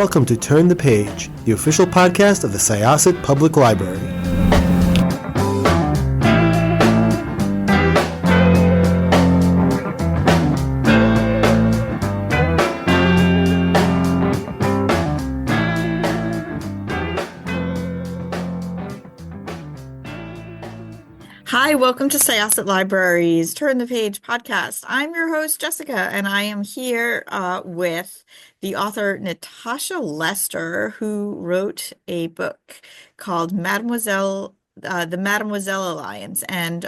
welcome to Turn the Page, the official podcast of the Syosset Public Library. Hi, welcome to Syosset Library's Turn the Page podcast. I'm your host, Jessica, and I am here with the author Natasha Lester, who wrote a book called Mademoiselle, the Mademoiselle Alliance. And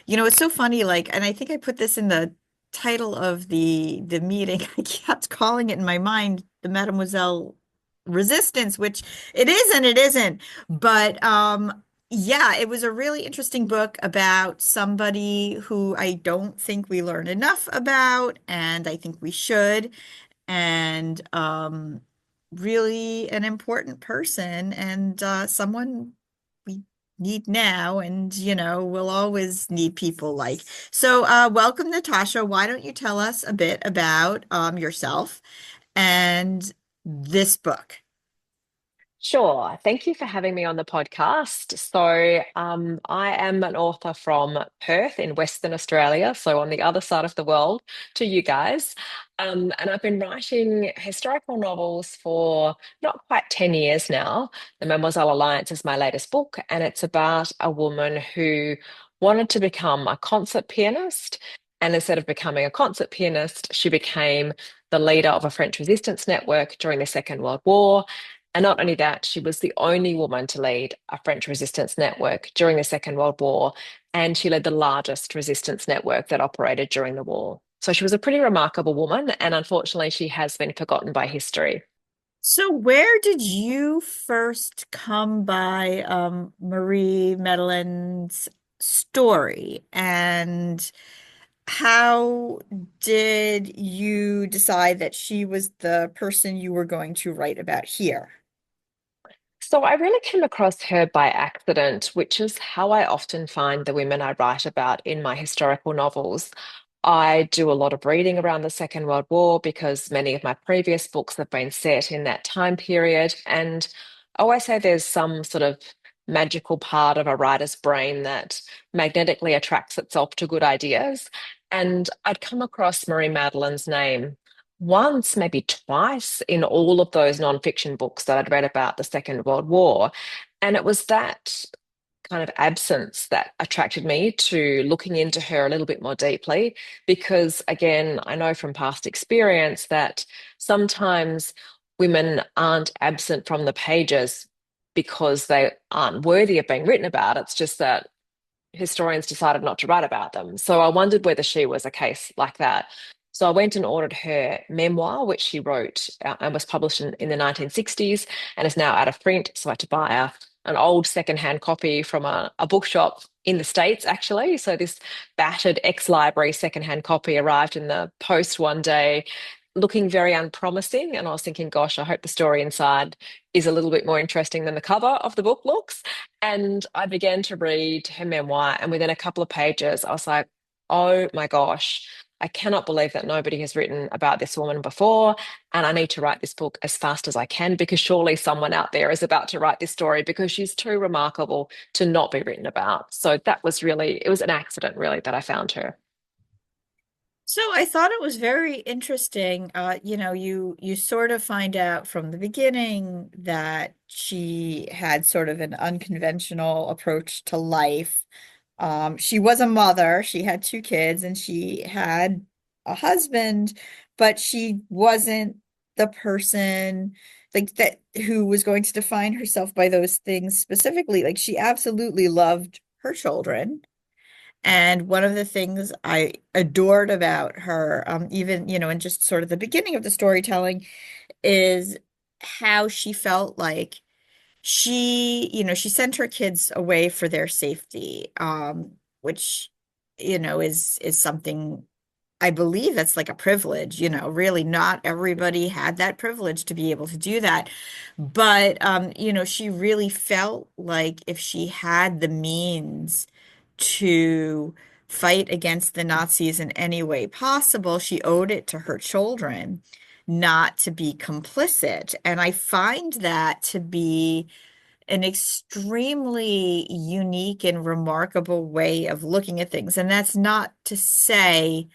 it's so funny, and I think I put this in the title of the meeting. I kept calling it in my mind the Mademoiselle Resistance, which it is and it isn't. But yeah, it was a really interesting book about somebody who I don't think we learn enough about, and I think we should, and really an important person and someone we need now, and we'll always need people like. So, welcome, Natasha. Why don't you tell us a bit about yourself and this book? Sure. Thank you for having me on the podcast. I am an author from Perth in Western Australia, so on the other side of the world to you guys. And I've been writing historical novels for not quite 10 years now. The Mademoiselle Alliance is my latest book, and it's about a woman who wanted to become a concert pianist. And instead of becoming a concert pianist, she became the leader of a French resistance network during the Second World War. And not only that, she was the only woman to lead a French resistance network during the Second World War, and she led the largest resistance network that operated during the war. So she was a pretty remarkable woman, and unfortunately, she has been forgotten by history. So where did you first come by Marie-Madeleine's story, and how did you decide that she was the person you were going to write about here? So I really came across her by accident, which is how I often find the women I write about in my historical novels. I do a lot of reading around the Second World War because many of my previous books have been set in that time period. And I always say there's some sort of magical part of a writer's brain that magnetically attracts itself to good ideas. And I'd come across Marie-Madeleine's name once, maybe twice, in all of those nonfiction books that I'd read about the Second World War. And it was that kind of absence that attracted me to looking into her a little bit more deeply. Because again, I know from past experience that sometimes women aren't absent from the pages because they aren't worthy of being written about. It's just that historians decided not to write about them. So I wondered whether she was a case like that. So I went and ordered her memoir, which she wrote and was published in the 1960s and is now out of print. So I had to buy an old secondhand copy from a bookshop in the States, actually. So this battered ex-library secondhand copy arrived in the post one day, looking very unpromising. And I was thinking, gosh, I hope the story inside is a little bit more interesting than the cover of the book looks. And I began to read her memoir. And within a couple of pages, I was like, oh my gosh, I cannot believe that nobody has written about this woman before. And I need to write this book as fast as I can because surely someone out there is about to write this story because she's too remarkable to not be written about. So that was really, it was an accident, really, that I found her. So I thought it was very interesting. You sort of find out from the beginning that she had sort of an unconventional approach to life. She was a mother, she had two kids, and she had a husband, but she wasn't the person like that who was going to define herself by those things specifically. Like she absolutely loved her children. And one of the things I adored about her, even, in just sort of the beginning of the storytelling, is how she felt like she sent her kids away for their safety, which, is something I believe that's like a privilege, really not everybody had that privilege to be able to do that. But, she really felt like if she had the means to fight against the Nazis in any way possible, she owed it to her children not to be complicit. And I find that to be an extremely unique and remarkable way of looking at things. And that's not to say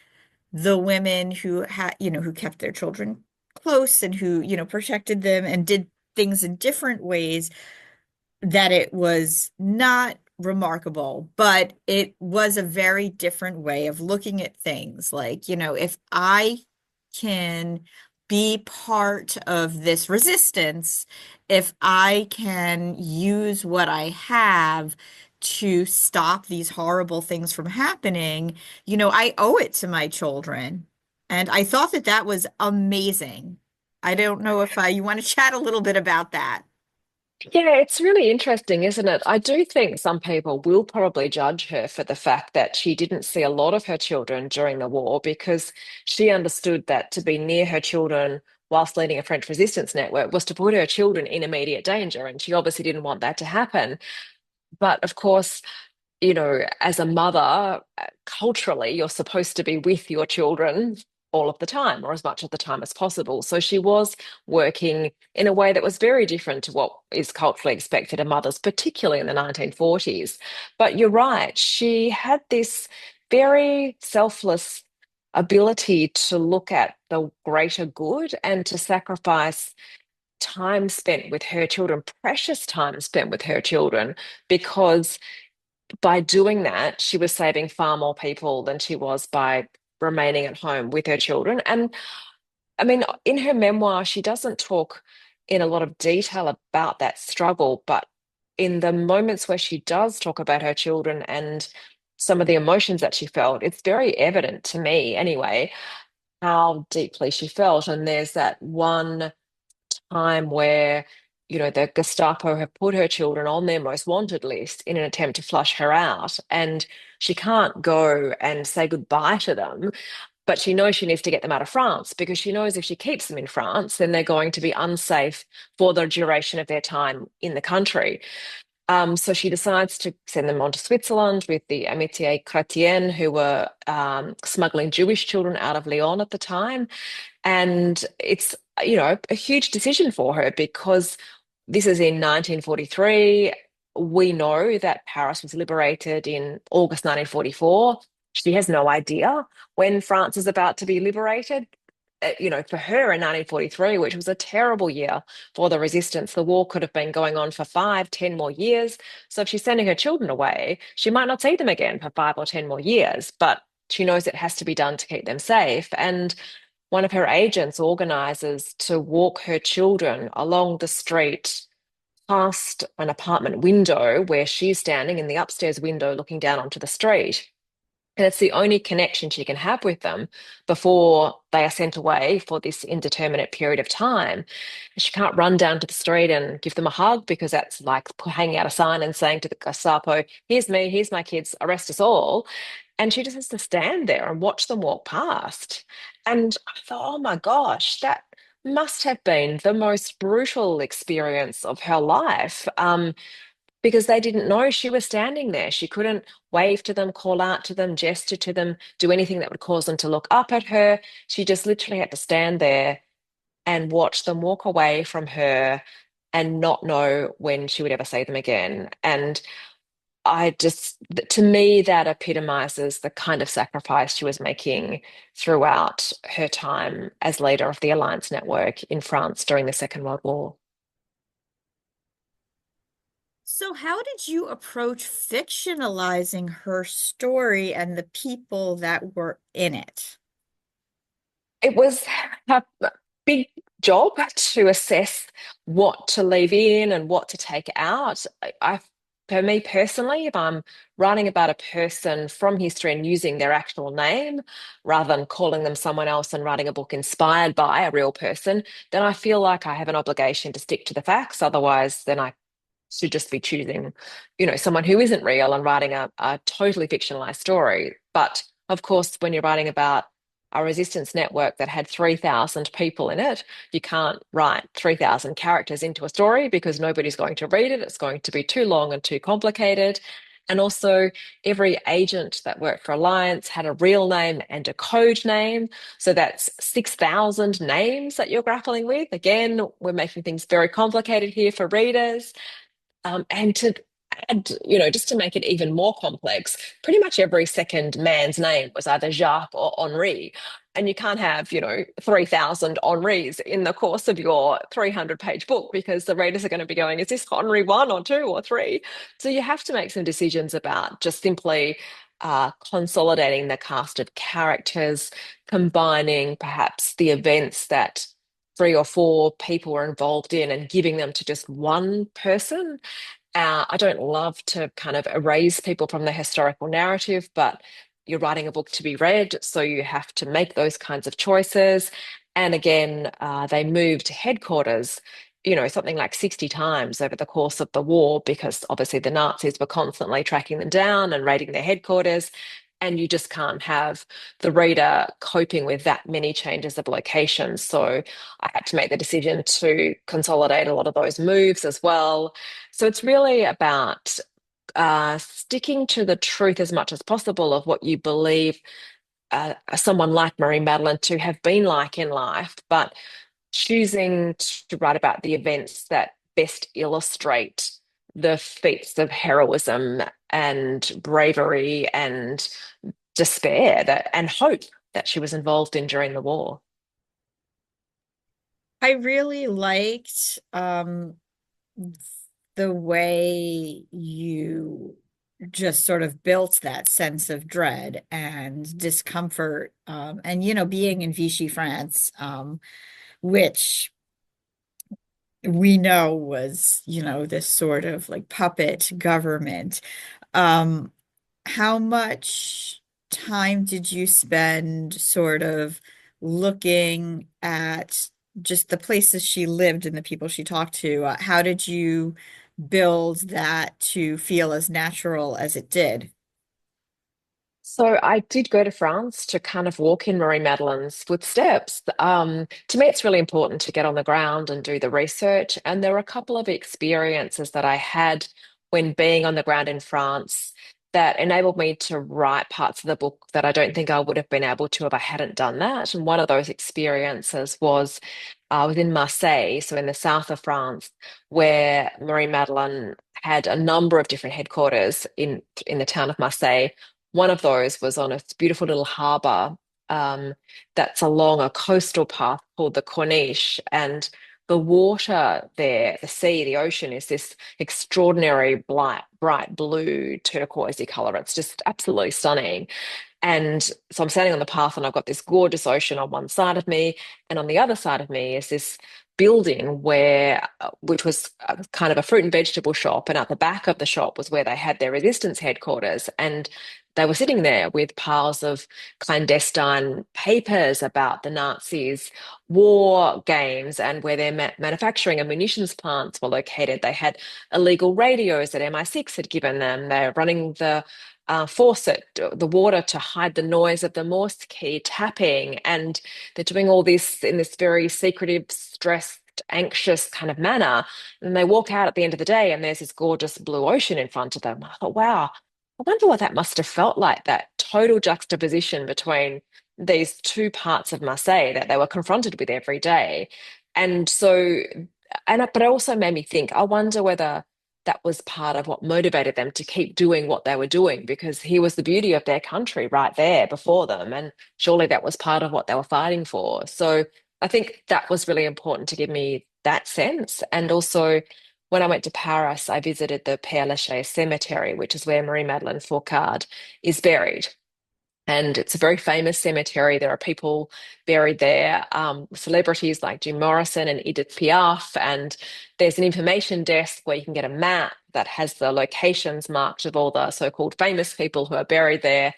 the women who had, who kept their children close and who, protected them and did things in different ways, that it was not remarkable, but it was a very different way of looking at things. Like, if I can be part of this resistance, if I can use what I have to stop these horrible things from happening, I owe it to my children. And I thought that that was amazing. I don't know if you want to chat a little bit about that. Yeah, it's really interesting, isn't it? I do think some people will probably judge her for the fact that she didn't see a lot of her children during the war because she understood that to be near her children whilst leading a French resistance network was to put her children in immediate danger. And she obviously didn't want that to happen. But of course, as a mother, culturally, you're supposed to be with your children all of the time or as much of the time as possible. So she was working in a way that was very different to what is culturally expected of mothers, particularly in the 1940s. But you're right, she had this very selfless ability to look at the greater good and to sacrifice time spent with her children, precious time spent with her children, because by doing that, she was saving far more people than she was by remaining at home with her children. And I mean, in her memoir, she doesn't talk in a lot of detail about that struggle, but in the moments where she does talk about her children and some of the emotions that she felt, it's very evident to me, anyway, how deeply she felt. And there's that one time where, the Gestapo have put her children on their most wanted list in an attempt to flush her out. And she can't go and say goodbye to them, but she knows she needs to get them out of France because she knows if she keeps them in France, then they're going to be unsafe for the duration of their time in the country. So she decides to send them on to Switzerland with the Amitié Chrétienne, who were smuggling Jewish children out of Lyon at the time. And it's, a huge decision for her because this is in 1943. We know that Paris was liberated in August 1944. She has no idea when France is about to be liberated. For her in 1943, which was a terrible year for the resistance, the war could have been going on for 5, 10 more years. So if she's sending her children away, she might not see them again for 5 or 10 more years, but she knows it has to be done to keep them safe. And one of her agents organizes to walk her children along the street past an apartment window where she's standing in the upstairs window looking down onto the street. And it's the only connection she can have with them before they are sent away for this indeterminate period of time. She can't run down to the street and give them a hug because that's like hanging out a sign and saying to the Gestapo, here's me, here's my kids, arrest us all. And she just has to stand there and watch them walk past. And I thought, oh my gosh, that must have been the most brutal experience of her life. Because they didn't know she was standing there. She couldn't wave to them, call out to them, gesture to them, do anything that would cause them to look up at her. She just literally had to stand there and watch them walk away from her and not know when she would ever see them again. And to me, that epitomizes the kind of sacrifice she was making throughout her time as leader of the Alliance Network in France during the Second World War. So, how did you approach fictionalizing her story and the people that were in it? It was a big job to assess what to leave in and what to take out. For me personally, if I'm writing about a person from history and using their actual name rather than calling them someone else and writing a book inspired by a real person, then I feel like I have an obligation to stick to the facts. Otherwise, then I should just be choosing, someone who isn't real and writing a totally fictionalized story. But of course, when you're writing about a resistance network that had 3,000 people in it, you can't write 3,000 characters into a story because nobody's going to read it. It's going to be too long and too complicated. And also, every agent that worked for Alliance had a real name and a code name. So that's 6,000 names that you're grappling with. Again, we're making things very complicated here for readers. And to add, just to make it even more complex, pretty much every second man's name was either Jacques or Henri. And you can't have, 3,000 Henris in the course of your 300-page book because the readers are going to be going, is this Henri 1 or 2 or 3? So you have to make some decisions about just simply consolidating the cast of characters, combining perhaps the events that 3 or 4 people were involved in and giving them to just one person. I don't love to kind of erase people from the historical narrative, but you're writing a book to be read, so you have to make those kinds of choices. And again, they moved headquarters, something like 60 times over the course of the war, because obviously the Nazis were constantly tracking them down and raiding their headquarters. And you just can't have the reader coping with that many changes of location. So I had to make the decision to consolidate a lot of those moves as well. So it's really about sticking to the truth as much as possible of what you believe someone like Marie-Madeleine to have been like in life, but choosing to write about the events that best illustrate the feats of heroism and bravery and despair and hope that she was involved in during the war. I really liked the way you just sort of built that sense of dread and discomfort, and being in Vichy France, which we know was, this sort of like puppet government. Um, how much time did you spend sort of looking at just the places she lived and the people she talked to? How did you build that to feel as natural as it did? So I did go to France to kind of walk in Marie-Madeleine's footsteps. To me, it's really important to get on the ground and do the research. And there were a couple of experiences that I had when being on the ground in France that enabled me to write parts of the book that I don't think I would have been able to if I hadn't done that. And one of those experiences was I was in Marseille, so in the south of France, where Marie-Madeleine had a number of different headquarters in the town of Marseille. One of those was on a beautiful little harbour that's along a coastal path called the Corniche. And the water there, the sea, the ocean, is this extraordinary bright blue turquoisey colour. It's just absolutely stunning. And so I'm standing on the path and I've got this gorgeous ocean on one side of me, and on the other side of me is this building which was kind of a fruit and vegetable shop, and at the back of the shop was where they had their resistance headquarters. And they were sitting there with piles of clandestine papers about the Nazis' war games and where their manufacturing and munitions plants were located. They had illegal radios that MI6 had given them. They're running the faucet, the water, to hide the noise of the Morse key tapping. And they're doing all this in this very secretive, stressed, anxious kind of manner. And they walk out at the end of the day and there's this gorgeous blue ocean in front of them. I thought, wow, I wonder what that must have felt like, that total juxtaposition between these two parts of Marseille that they were confronted with every day. And so, but it also made me think, I wonder whether that was part of what motivated them to keep doing what they were doing, because here was the beauty of their country right there before them. And surely that was part of what they were fighting for. So I think that was really important to give me that sense. And also, when I went to Paris, I visited the Père Lachaise cemetery, which is where Marie-Madeleine Fourcade is buried. And it's a very famous cemetery. There are people buried there, celebrities like Jim Morrison and Edith Piaf. And there's an information desk where you can get a map that has the locations marked of all the so-called famous people who are buried there.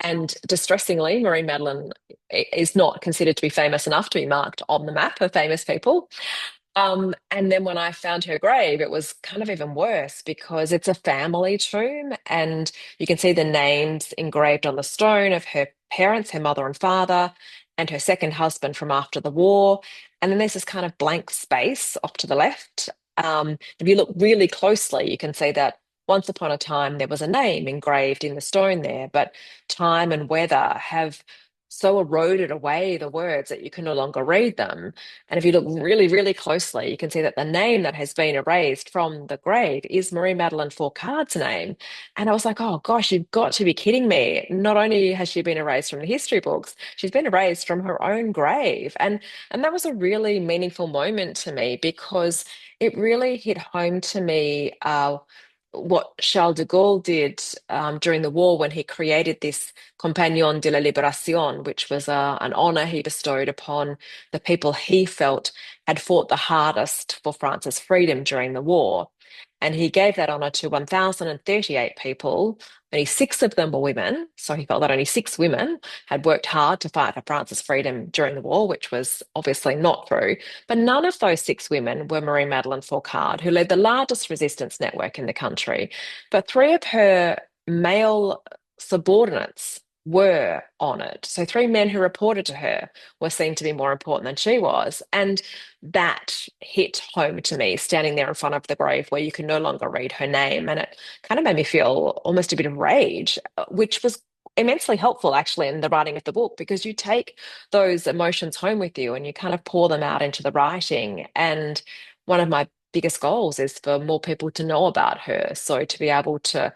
And distressingly, Marie-Madeleine is not considered to be famous enough to be marked on the map of famous people. And then when I found her grave, it was kind of even worse because it's a family tomb, and you can see the names engraved on the stone of her parents, her mother and father, and her second husband from after the war. And then there's this kind of blank space off to the left. If you look really closely, you can see that once upon a time there was a name engraved in the stone there, but time and weather have so eroded away the words that you can no longer read them. And if you look really, really closely, you can see that the name that has been erased from the grave is Marie-Madeleine Fourcade's name. And I was like, oh gosh, you've got to be kidding me. Not only has she been erased from the history books, she's been erased from her own grave. And that was a really meaningful moment to me because it really hit home to me what Charles de Gaulle did during the war when he created this Compagnon de la Libération, which was an honor he bestowed upon the people he felt had fought the hardest for France's freedom during the war. And he gave that honor to 1,038 people. Only six of them were women. So he felt that only six women had worked hard to fight for France's freedom during the war, which was obviously not true. But none of those six women were Marie-Madeleine Fourcade, who led the largest resistance network in the country. But three of her male subordinates were honoured. So three men who reported to her were seen to be more important than she was. And that hit home to me, standing there in front of the grave where you can no longer read her name. And it kind of made me feel almost a bit of rage, which was immensely helpful actually in the writing of the book because you take those emotions home with you and you kind of pour them out into the writing. And one of my biggest goals is for more people to know about her. So to be able to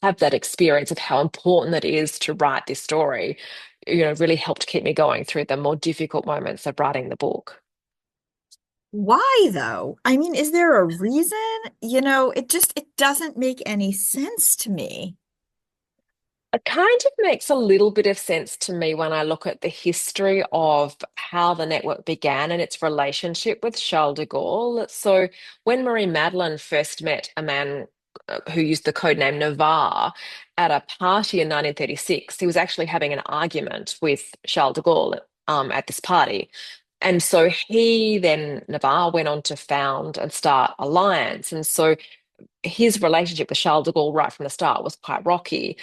have that experience of how important it is to write this story, really helped keep me going through the more difficult moments of writing the book. Why though? I mean, is there a reason? It doesn't make any sense to me. It kind of makes a little bit of sense to me when I look at the history of how the network began and its relationship with Charles de Gaulle. So, when Marie-Madeleine first met a man who used the code name Navarre at a party in 1936, he was actually having an argument with Charles de Gaulle at this party. And so he then, Navarre, went on to found and start Alliance. And so his relationship with Charles de Gaulle right from the start was quite rocky.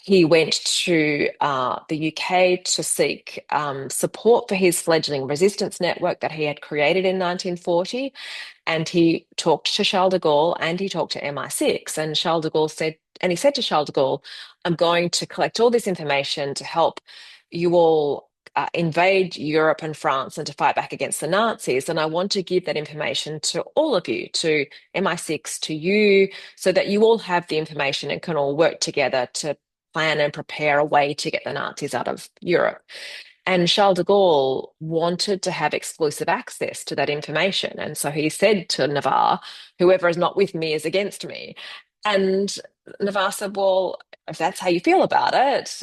He went to the UK to seek support for his fledgling resistance network that he had created in 1940. And he talked to Charles de Gaulle and he talked to MI6. And Charles de Gaulle said, and he said to Charles de Gaulle, I'm going to collect all this information to help you all invade Europe and France and to fight back against the Nazis. And I want to give that information to all of you, to MI6, to you, so that you all have the information and can all work together to plan and prepare a way to get the Nazis out of Europe. And Charles de Gaulle wanted to have exclusive access to that information. And so he said to Navarre, whoever is not with me is against me. And Navarre said, well, if that's how you feel about it,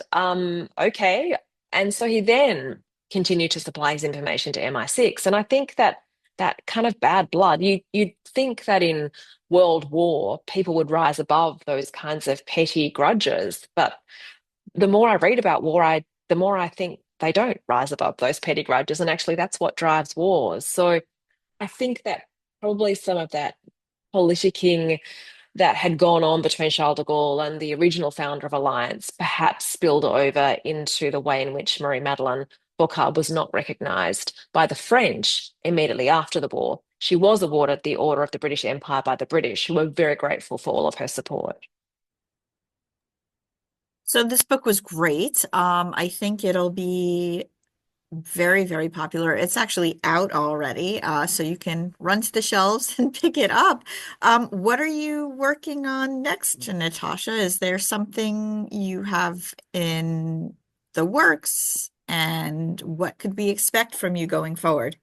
okay. And so he then continued to supply his information to MI6. And I think that that kind of bad blood, you'd think that in World War, people would rise above those kinds of petty grudges. But the more I read about war, the more I think they don't rise above those petty grudges. And actually, that's what drives wars. So I think that probably some of that politicking that had gone on between Charles de Gaulle and the original founder of Alliance perhaps spilled over into the way in which Marie-Madeleine Fourcade was not recognised by the French immediately after the war. She was awarded the Order of the British Empire by the British, who were very grateful for all of her support. So this book was great. I think it'll be very, very popular. It's actually out already, so you can run to the shelves and pick it up. What are you working on next, Natasha? Is there something you have in the works, and what could we expect from you going forward?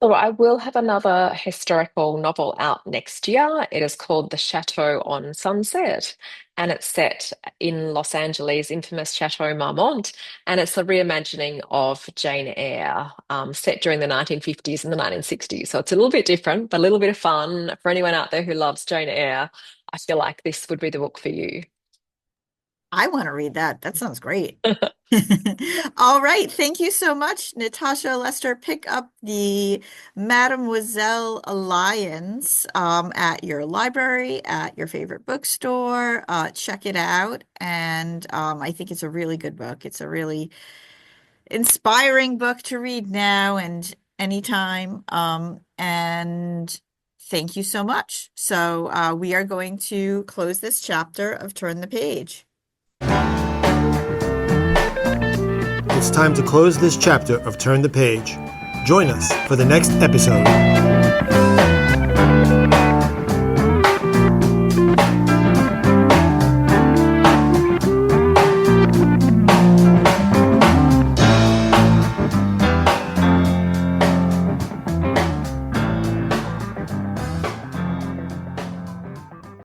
So I will have another historical novel out next year. It is called The Chateau on Sunset, and it's set in Los Angeles' infamous Chateau Marmont, and it's a reimagining of Jane Eyre, set during the 1950s and the 1960s. So it's a little bit different, but a little bit of fun for anyone out there who loves Jane Eyre. I feel like this would be the book for you. I want to read that. That sounds great. All right. Thank you so much, Natasha Lester. Pick up the Mademoiselle Alliance at your library, at your favorite bookstore. Check it out. And I think it's a really good book. It's a really inspiring book to read now and anytime. And thank you so much. So we are going to close this chapter of Turn the Page. It's time to close this chapter of Turn the Page. Join us for the next episode.